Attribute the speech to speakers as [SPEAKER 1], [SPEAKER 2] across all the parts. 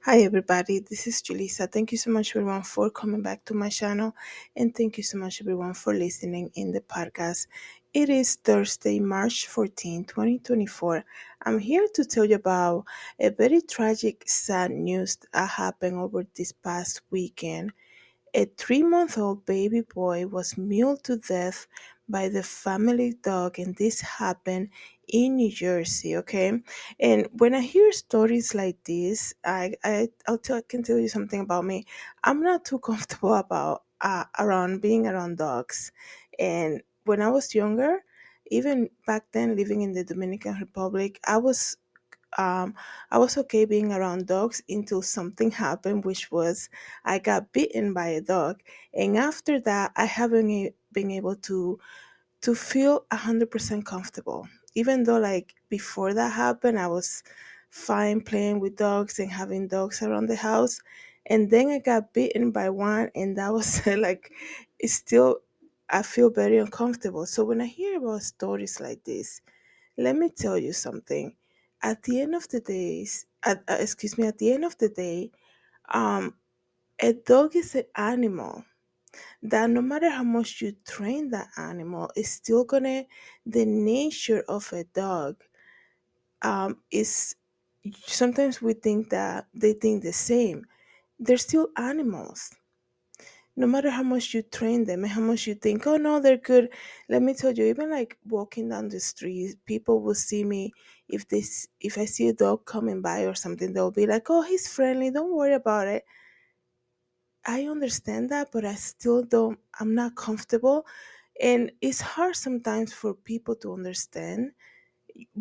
[SPEAKER 1] Hi everybody, this is Julissa. Thank you so much everyone for coming back to my channel, and thank you so much everyone for listening in the podcast. It is Thursday, March 14, 2024. I'm here to tell you about a very tragic, sad news that happened over this past weekend. A 3-month-old baby boy was mauled to death by the family dog, and this happened in New Jersey. Okay, and when I hear stories like this, can tell you something about me. I'm not too comfortable about around being around dogs, and when I was younger, even back then, living in the Dominican Republic, um, I was okay being around dogs until something happened, which was I got bitten by a dog, and after that, I haven't been able to feel 100% comfortable. Even though, like before that happened, I was fine playing with dogs and having dogs around the house, and then I got bitten by one, and that was like it's still. I feel very uncomfortable. So when I hear about stories like this, let me tell you something. At the end of the days, excuse me, at the end of the day, um, a dog is an animal that no matter how much you train that animal, is still gonna. The nature of a dog is sometimes we think that they think the same. They're still animals no matter how much you train them and how much you think, oh no, they're good. Let me tell you, even like walking down the street, people will see me. If I see a dog coming by or something, they'll be like, oh, he's friendly, don't worry about it. I understand that, but I still don't. I'm not comfortable, and it's hard sometimes for people to understand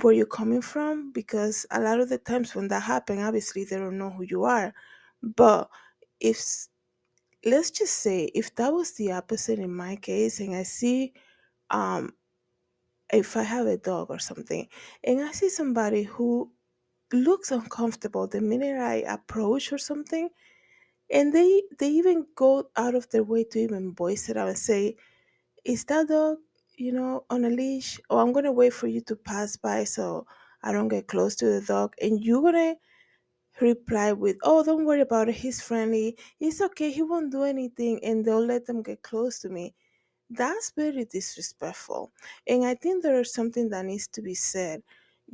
[SPEAKER 1] where you're coming from, because a lot of the times when that happens, obviously they don't know who you are. But if let's just say if that was the opposite in my case, and I see um if I have a dog or something, and I see somebody who looks uncomfortable the minute I approach or something, and they even go out of their way to even voice it out and say, is that dog, on a leash? Or I'm gonna wait for you to pass by so I don't get close to the dog, and you're gonna reply with, oh, don't worry about it, he's friendly, it's okay, he won't do anything, and they'll let them get close to me. That's very disrespectful. And I think there is something that needs to be said.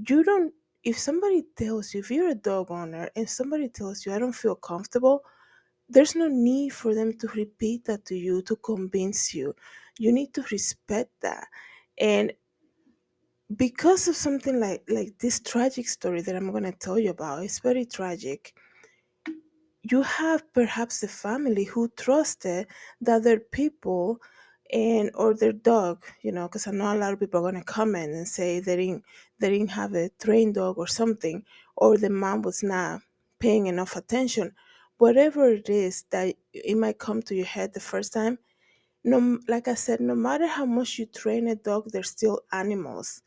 [SPEAKER 1] You don't, if somebody tells you, if you're a dog owner and somebody tells you, I don't feel comfortable, there's no need for them to repeat that to you to convince you. You need to respect that. And because of something like this tragic story that I'm going to tell you about, it's very tragic. You have perhaps a family who trusted that their people and or their dog, because I know a lot of people are gonna comment and say they didn't have a trained dog or something, or the mom was not paying enough attention. Whatever it is that it might come to your head the first time. No, like I said, no matter how much you train a dog, they're still animals,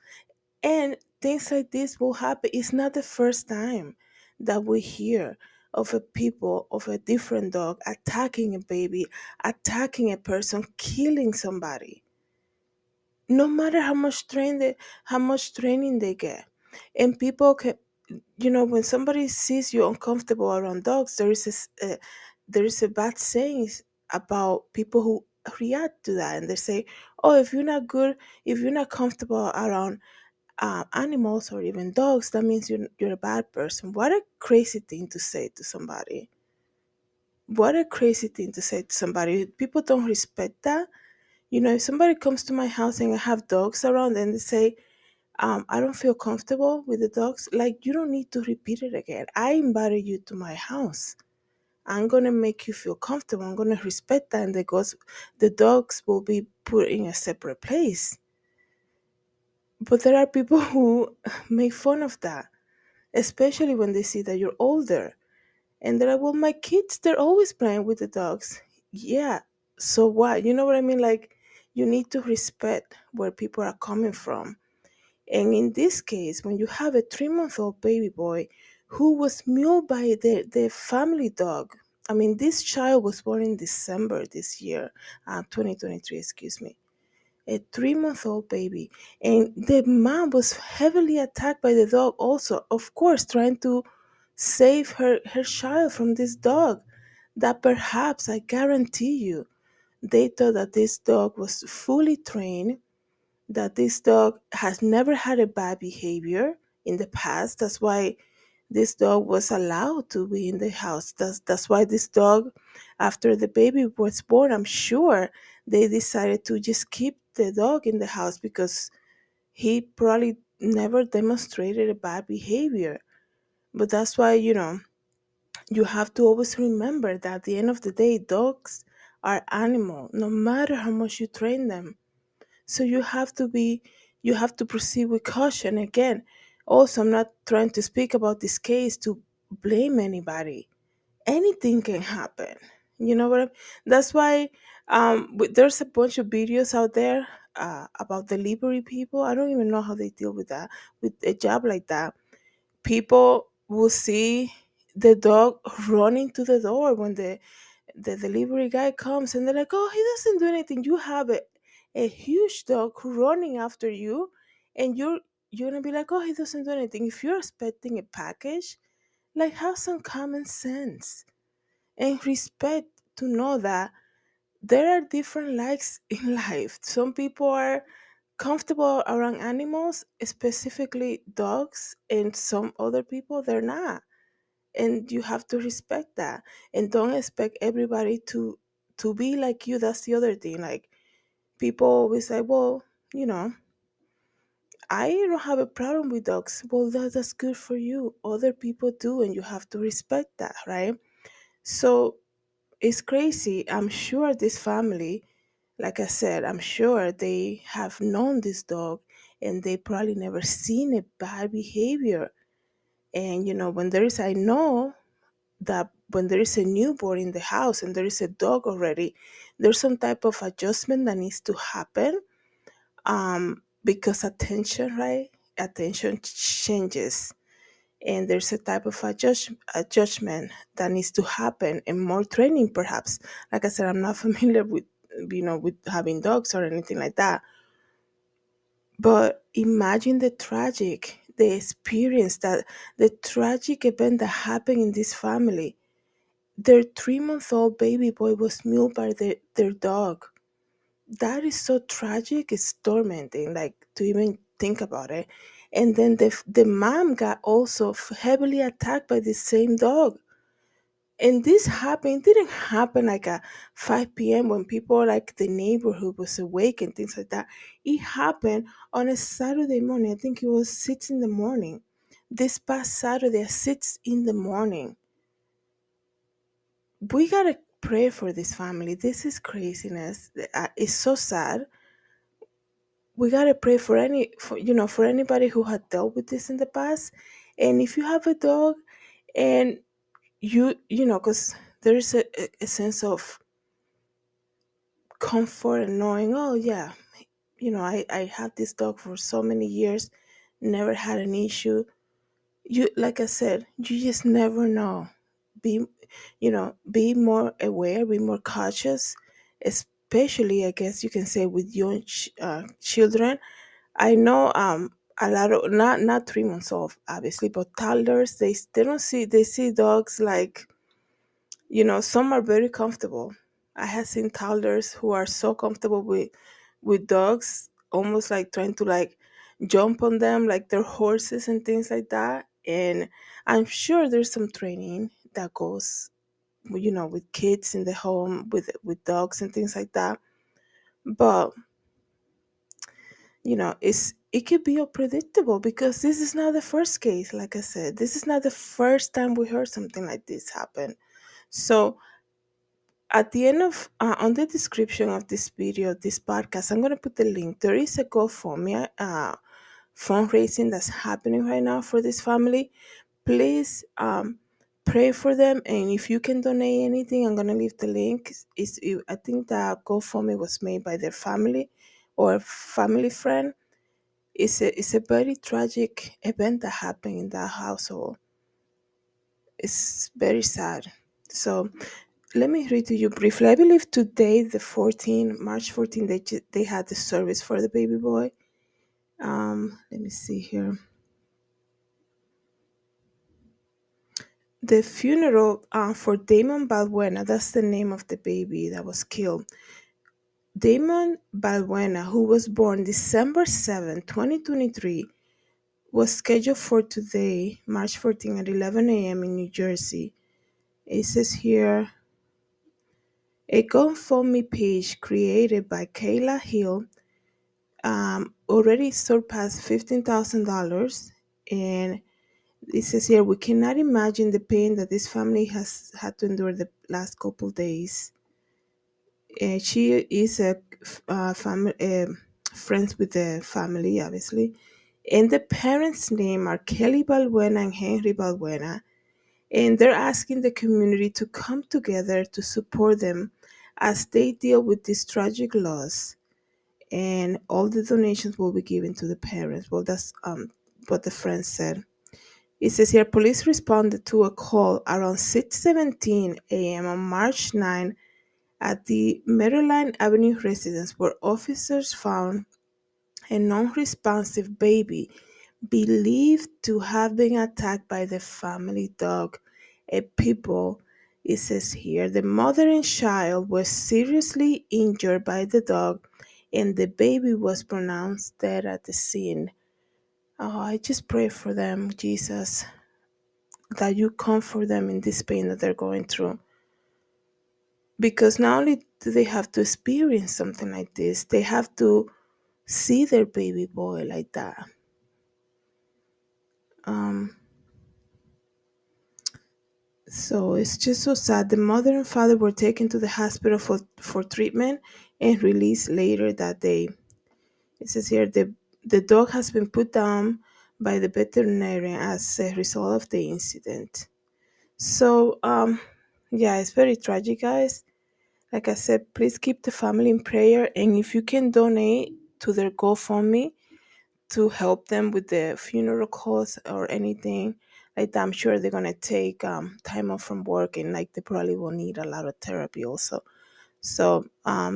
[SPEAKER 1] and things like this will happen. It's not the first time that we hear of a people of a different dog attacking a baby, attacking a person, killing somebody. No matter how much training they get, and people can, when somebody sees you uncomfortable around dogs, there is a bad saying about people who react to that, and they say, oh, if you're not comfortable around animals or even dogs, that means you're a bad person. What a crazy thing to say to somebody. What a crazy thing to say to somebody. People don't respect that. If somebody comes to my house and I have dogs around and they say, I don't feel comfortable with the dogs, like, you don't need to repeat it again. I invited you to my house. I'm gonna make you feel comfortable. I'm gonna respect that, and the dogs will be put in a separate place. But there are people who make fun of that, especially when they see that you're older. And they're like, well, my kids, they're always playing with the dogs. Yeah, so what? You know what I mean? Like, you need to respect where people are coming from. And in this case, when you have a 3-month-old baby boy who was mauled by the family dog, I mean, this child was born in December this year, 2023, excuse me, a 3-month-old baby. And the mom was heavily attacked by the dog, also, of course, trying save her child from this dog that perhaps, I guarantee you, they thought that this dog was fully trained, that this dog has never had a bad behavior in the past. That's why this dog was allowed to be in the house. That's why this dog, after the baby was born, I'm sure they decided to just keep the dog in the house because he probably never demonstrated a bad behavior. But that's why, you have to always remember that at the end of the day, dogs are animal, no matter how much you train them. So you have to proceed with caution. Again, also, I'm not trying to speak about this case to blame anybody. Anything can happen. You know what I mean? That's why there's a bunch of videos out there about delivery people. I don't even know how they deal with that, with a job like that. People will see the dog running to the door when the delivery guy comes, and they're like, oh, he doesn't do anything. You have a huge dog running after you, and you're gonna be like, oh, he doesn't do anything. If you're expecting a package, like, have some common sense and respect to know that there are different likes in life. Some people are comfortable around animals, specifically dogs, and some other people they're not. And you have to respect that, and don't expect everybody to be like you. That's the other thing. Like, people always say, well, you know I don't have a problem with dogs. Well, that's good for you. Other people do, and you have to respect that, right? So it's crazy. I'm sure this family, like I said, I'm sure they have known this dog, and they probably never seen a bad behavior. And when there is, I know that when there is a newborn in the house and there is a dog already, there's some type of adjustment that needs to happen, because attention, right? Attention changes, and there's a type of adjustment that needs to happen, and more training perhaps. Like I said, I'm not familiar with with having dogs or anything like that, but imagine the experience, that the tragic event that happened in this family. Their 3-month-old baby boy was mauled by their dog. That is so tragic. It's tormenting, like, to even think about it. And then the mom got also heavily attacked by the same dog. And this happened, didn't happen like at 5 p.m. when people, like, the neighborhood was awake and things like that. It happened on a Saturday morning. I think it was 6 in the morning. This past Saturday at 6 in the morning. We gotta pray for this family. This is craziness. It's so sad. We gotta pray for for anybody who had dealt with this in the past. And if you have a dog, and because there's a sense of comfort and knowing, oh yeah, I had this dog for so many years, never had an issue. You, like I said, you just never know. Be more aware, be more cautious, especially, I guess you can say, with young children. I know, a lot of, not 3 months old obviously, but toddlers, they don't see, they see dogs like, some are very comfortable. I have seen toddlers who are so comfortable with dogs, almost like trying to, like, jump on them like they're horses and things like that. And I'm sure there's some training that goes, with kids in the home with dogs and things like that. But it could be unpredictable, because this is not the first case. Like I said, this is not the first time we heard something like this happen. So at the end of, on the description of this video, this podcast, I'm going to put the link. There is a GoFundMe fundraising that's happening right now for this family. Please, pray for them, and if you can donate anything, I'm going to leave the link. I think that GoFundMe was made by their family or family friend. It's a very tragic event that happened in that household. It's very sad. So let me read to you briefly. I believe today, the 14th, March 14th, they had the service for the baby boy. Let me see here. The funeral for Damon Balbuena, that's the name of the baby that was killed. Damon Balbuena, who was born December 7, 2023, was scheduled for today, March 14 at 11 a.m. in New Jersey. It says here, a GoFundMe page created by Kayla Hill already surpassed $15,000. And it says here, we cannot imagine the pain that this family has had to endure the last couple days. She is a family, friends with the family, obviously. And the parents' name are Kelly Balbuena and Henry Balbuena. And they're asking the community to come together to support them as they deal with this tragic loss. And all the donations will be given to the parents. Well, that's what the friends said. It says here, police responded to a call around 6:17 a.m. on March 9 at the Maryland Avenue residence where officers found a non-responsive baby believed to have been attacked by the family dog, a pit bull. It says here the mother and child were seriously injured by the dog, and the baby was pronounced dead at the scene. Oh, I just pray for them, Jesus, that you comfort them in this pain that they're going through. Because not only do they have to experience something like this, they have to see their baby boy like that. Um, so it's just so sad. The mother and father were taken to the hospital for treatment and released later that day. It says here the dog has been put down by the veterinarian as a result of the incident. So yeah, it's very tragic, guys. Like I said, please keep the family in prayer, and if you can donate to their GoFundMe to help them with the funeral costs or anything like that, I'm sure they're gonna take time off from work, and like they probably will need a lot of therapy also. So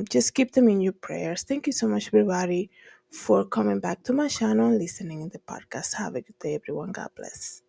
[SPEAKER 1] just keep them in your prayers. Thank you so much, everybody, for coming back to my channel and listening in the podcast. Have a good day, everyone. God bless.